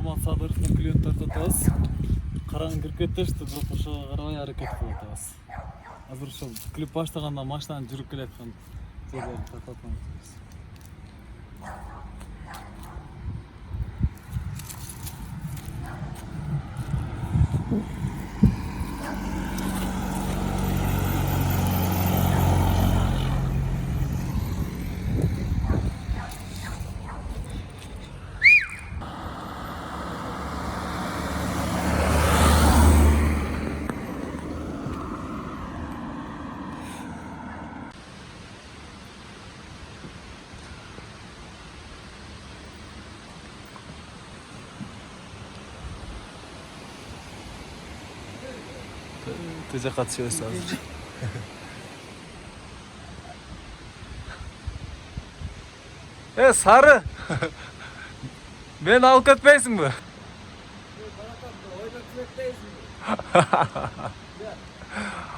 Алмат Садыровдун клиенттер тотабыз. Караңгы кирип кетишти, бирок ошого карабай аракет кылып атабыз. Азыр ошол клип баштаганда машинанын жүрүп келаткан жерлерин тартатабыз. Ты захотелось азыр. Сары! Мени алып кетпейсиңби?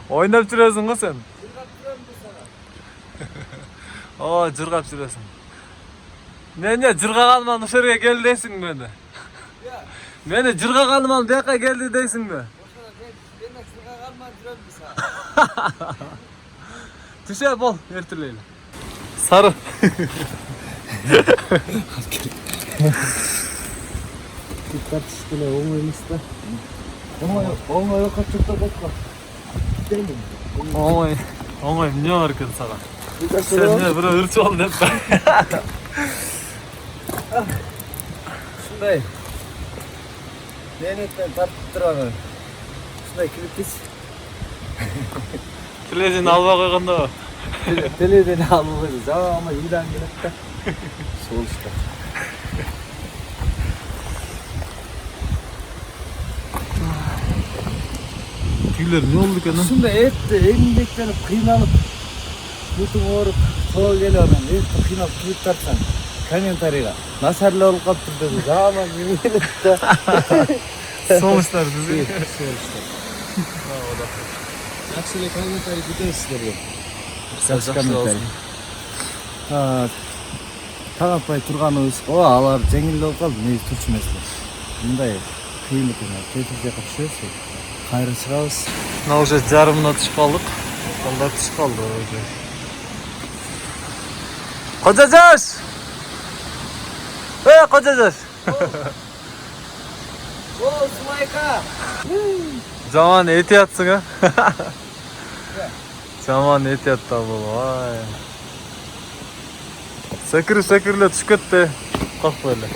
Ойнап жүрөсүң го сен. О, жыргап жүрөсүң. Не, жыргаганыман ушул жерге кел дейсиң мени. Мени жыргаганыман бияка келди дейсиңби? Түшө бол, эртелейли. Сары. Тартышкылы оңой эмес да. Оңой окатчыкта болко. Оңой эмне бар экен сага? Сен эмне бирөө ырчып ал деп ба? Ушундай. Менеттен тартып турган. Ушундай клиппиз. Теледен албай койгондо. Теледен алып койду. Жама үйдөн келет да. Солушта. Күйлөр эмне болду экен? Ушундай этти эмгектенип, кыйналып, бутуң ооруп, соо келип анан этти кыйналып клип тартсаң, комментарийга начарлап болуп калыптыр деп жама келет да. Солуштар биз. Солуштар. Жакшы эле комментарий күтөсүздөр. Жакшы комментарий. Таң атпай турганыбызга алар жеңил болуп калды, мен турчу эмесмин. Мындай кыйын экен, кетип жака түшөбүз. Кайра чыгабыз. Мына уже жарымына түшүп калдык. Балдар түшүп калды уже. Кожажаш! Кожажаш! О, Сумайка! Жаман этиятсың, а? Жаман этиятта бол, ай. Секирип-секирип түшүп кетти. Коркпой эле.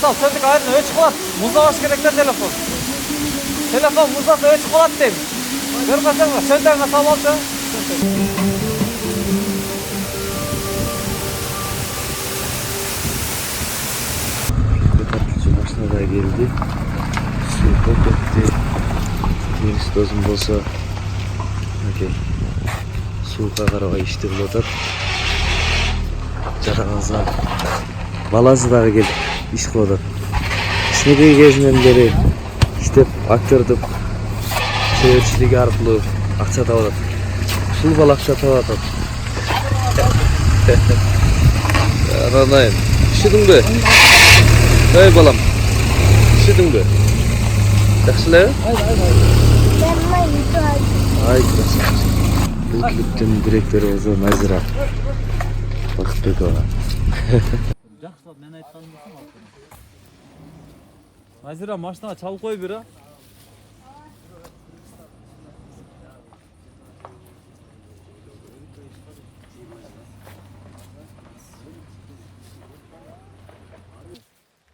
Сөздік айырын өчіп қалады. Мұздағаш керектен телефон. Телефон мұздағаш өчіп қалады дейм. Бір қасаңға сөндеріңе салып алшы. Көтәртілші машинада келді. Су көп кетті. Теңіз дозым болса. Окей. Суға қарабай ішті бұл отыр. Жарағанызға баласы дағы келді. İş kıldı. Kişneki gezinden beri iştep aktörдүк çevirçilik arkılуу акча табып атат. Ушул бала акча табып атат. Аранайын. Ишидиңби? Эй балам. Ишидиңби? Жакшы эле? Ай, красавчик. Бул клиптин директору өзү Назира Бакытбекова. Жақсылап мен айтқаным болсын алып. Назира машинаға чалып қой бері.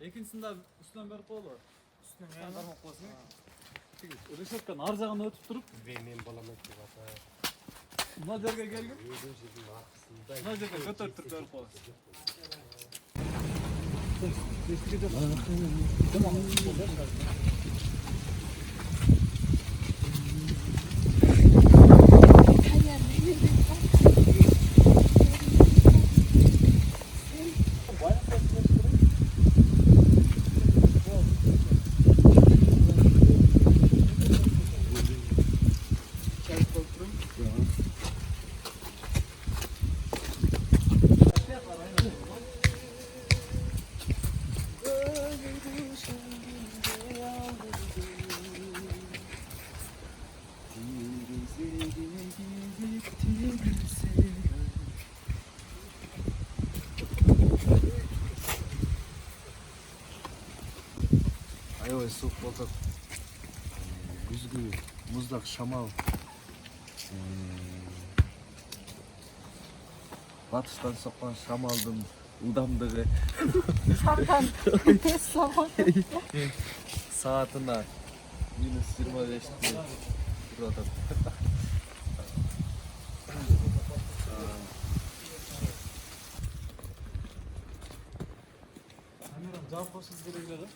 Екіншісінде үстінен беріп қойылыр. Үстінен қармақ қойсын. Решетканың ар жағына өтіп тұрып. Мен балам өтіп ата. Мына жерге келгім. Мына жерге көтеріп тұрып беріп қойсын. аябай суук болот. Күзгү муздак шамал. Батыштан соккон шамалдын ылдамдыгы Шардан тез соғып. саатына -25 турат. Камерам жауап қойсаңыз керек еді.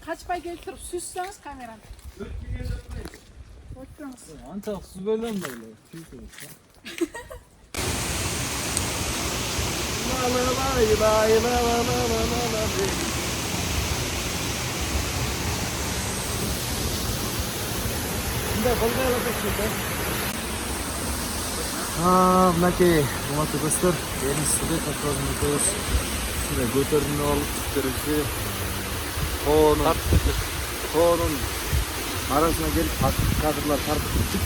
Kaçpay gelip тұрып süssеңіз камераны. Өтпеңіз. Анчалық сүзбейлен böyle. Мынакей урматтуу достор, эми сизге тартып өтөбүз. Сиздер көтөрүнүп алып түштөрүңүздү тоонун арасына келип кадрлар тартып түштүк.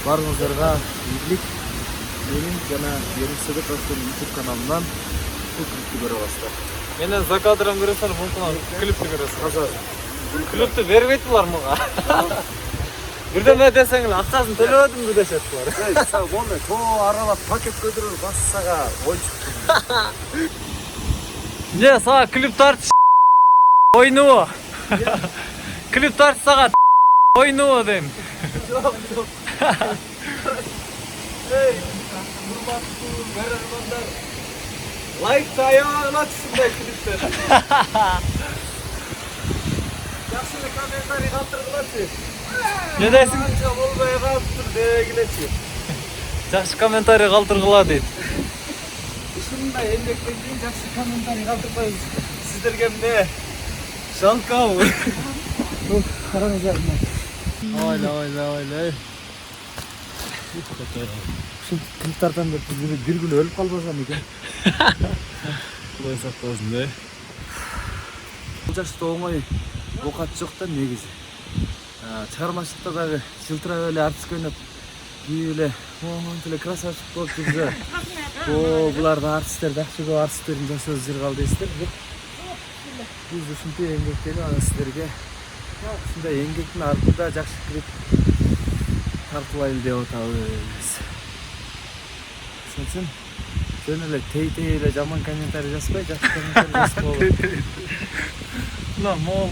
Барыңыздарга ийгилик. Менин жана Берим Сыдыковдун YouTube каналынан бул клипти көрө аласыздар. Менен за кадрдан көрөсүңөр, мумкун клипти көрөсүңөр. Азыр Клипти бербейт булар мага. Бирдеме десең акчасын төлөбөдүмбү дешет булар. болду, тоо аралап пакет көтөрүп бассага ойчуп. Не, сага клип тарт ойноо. Клип тарт сага ойноо дейм. Эй, урматтуу көрөрмандар. Лайк таягына түшүнбөй клиптер. Жакшы комментарий калтыргылачы. Не дейсиң? Канча болбой калыптыр дегилечи. Жакшы комментарий калтыргыла дейт. Ушундай эмгектен кийин жакшы комментарий калтырбайбыз. Сиздерге эмне? Жалкабы. Караңыздар. Ойла. Ушул клиптардан бир күнү өлүп калбасам экен. Кудай сактасын да. Бул жашта оңой окат жок да негизи. Чыгармачылыкта дагы жылтырап эле артистке ойноп, кийип эле монтип эле красавчик болуп жүрсө, булар да артисттер, жакшы көп артисттердин жашоосу жыргал дейсиздер. Биз ушинтип эмгектенип анан сиздерге ушундай эмгектин артында жакшы клип тартуулайлы деп атабыз. Ошон үчүн жөн эле тей эле жаман комментарий жазбай, жакшы комментарий жазып болот. Мына мол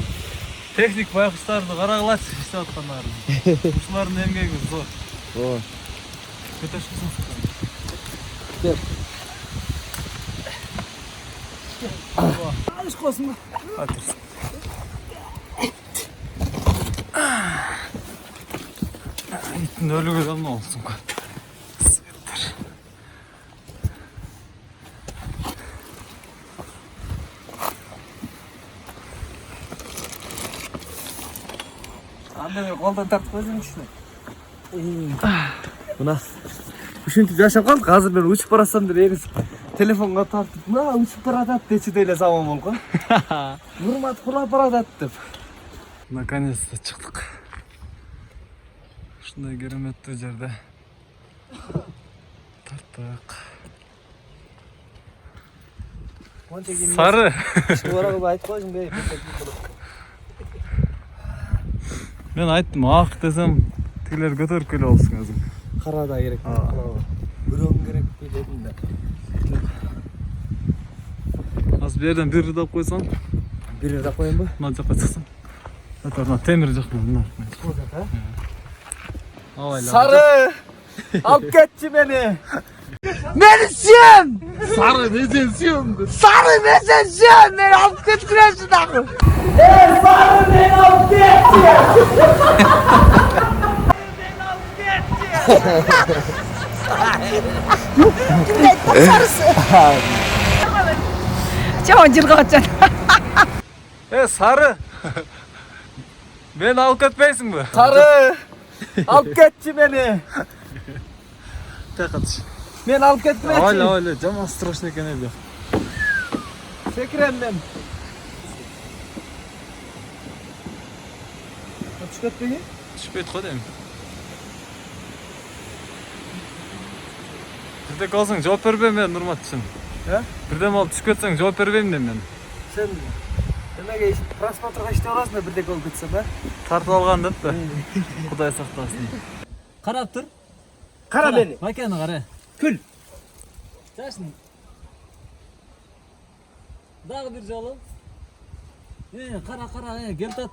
техник байкуштарды карагылачы иштеп аткандарын. Ушулардын эмгеги зор. Ооба. Көтөшкүсүң. Кеп. Alış olsun. Атырсың. Иттин өлүгү да эмне болсун го. Светтер. Анда бир колдон тартып койсоңчу. Мына ушинтип жашап калдык. Азыр мен учуп барасам деп эриз телефонго тартып, мына учуп баратат дечи деле заман болгон. Урмат кулап баратат деп. Наконец-то чыктык. Ушундай кереметтүү жерде тарттык. Сары. Шуурагы айтып койсуң бей. Мен айттым, ак десем, тигилер көтөрүп келип алсын өзүң. Кара да керек. Үрөң керек дедим да. Азыр берден бир ырдап койсоң, Бир ырдап коеюнбу? мына жака чыксаң. Мына темир жактан мына. Сары! Алып кетчи мени. Мени сүйөм! Сары мезен сүйөм. Сары мезен сүйөм, мени алып кеткилесиң дагы. Сары мени алып кетчи. Чаман жыргап Сары. Мени алып кетпейсиңби? Сары! Алып кетчи мени. Текатыш. Мени алып кетмечи. Ойла, жаман страшный экен эле. Секирем мен. Түшүп кетпеги? Түшпөйт го дейм. Бирдек алсаң жооп бербейм мен Нурмат үчүн. Бирден болуп түшүп кетсең жооп бербейм да мен. Sen demek просмотрға иштеп аласың да бірдек болып кетсем, Тартып алган деп да. Кудай сактасын. Карап тур. Қара мені. Маканы кара. Күл. Жашын. Дагы бир жолу. Кара, кел тат.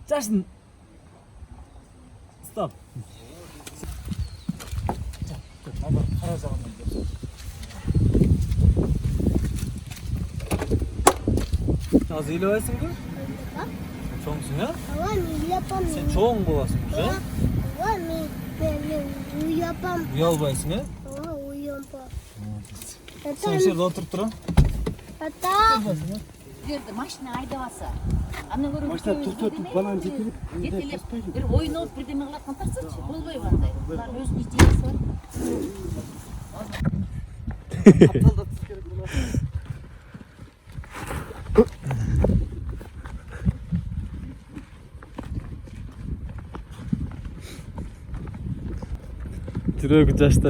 Жашын. Стоп. Кара жагынан кел. Азыр ыйлабайсыңбы? Чоңсуң, а? Ала мен yapam. Сен чоң боласың, а? Ала мен yapam. Уялбайсың, а? Ала uyuyapam. Сен жерде отуруп тура. Ата. Жерде машина айдабаса. Аны көрүп Машина тоқтатып, баланы жетелеп, бир ойноп бирдеме кылаткан тарсачы. Болбойбу андай. Булар өзүнүн ижеси бар.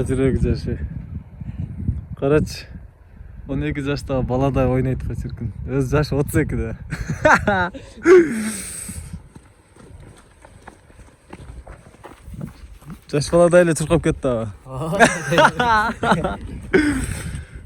Жүрөгү жашы. Карачы. 12 жаштагы баладай ойнойт го чиркин. Өз жашы 32 да. Жаш баладай эле чуркап кетти ага.